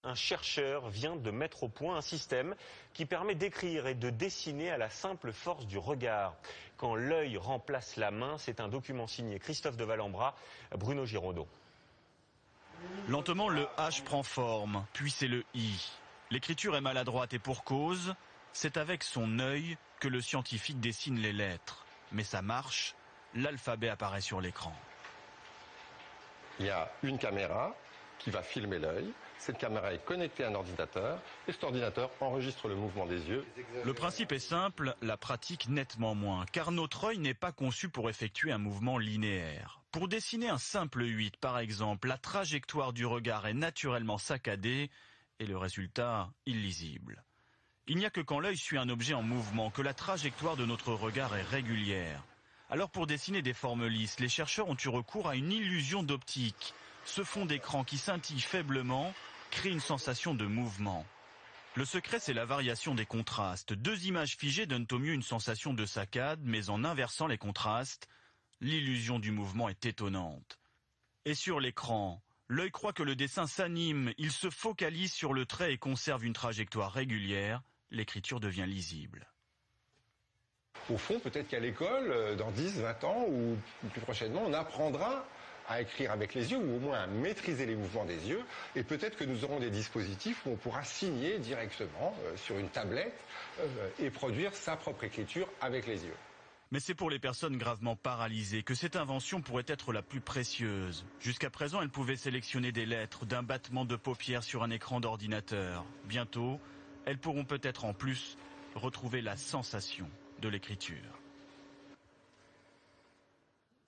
Un chercheur vient de mettre au point un système qui permet d'écrire et de dessiner à la simple force du regard. Quand l'œil remplace la main, c'est un document signé Christophe de Valambra, Bruno Giraudot. Lentement, le H prend forme, puis c'est le I. L'écriture est maladroite et pour cause, c'est avec son œil que le scientifique dessine les lettres. Mais ça marche, l'alphabet apparaît sur l'écran. Il y a une caméra qui va filmer l'œil. Cette caméra est connectée à un ordinateur et cet ordinateur enregistre le mouvement des yeux. Le principe est simple, la pratique nettement moins, car notre œil n'est pas conçu pour effectuer un mouvement linéaire. Pour dessiner un simple 8, par exemple, la trajectoire du regard est naturellement saccadée et le résultat illisible. Il n'y a que quand l'œil suit un objet en mouvement que la trajectoire de notre regard est régulière. Alors pour dessiner des formes lisses, les chercheurs ont eu recours à une illusion d'optique. Ce fond d'écran qui scintille faiblement crée une sensation de mouvement. Le secret, c'est la variation des contrastes. Deux images figées donnent au mieux une sensation de saccade, mais en inversant les contrastes, l'illusion du mouvement est étonnante. Et sur l'écran, l'œil croit que le dessin s'anime, il se focalise sur le trait et conserve une trajectoire régulière, l'écriture devient lisible. Au fond, peut-être qu'à l'école, dans 10, 20 ans ou plus prochainement, on apprendra à écrire avec les yeux ou au moins à maîtriser les mouvements des yeux. Et peut-être que nous aurons des dispositifs où on pourra signer directement sur une tablette et produire sa propre écriture avec les yeux. Mais c'est pour les personnes gravement paralysées que cette invention pourrait être la plus précieuse. Jusqu'à présent, elles pouvaient sélectionner des lettres d'un battement de paupières sur un écran d'ordinateur. Bientôt, elles pourront peut-être en plus retrouver la sensation de l'écriture.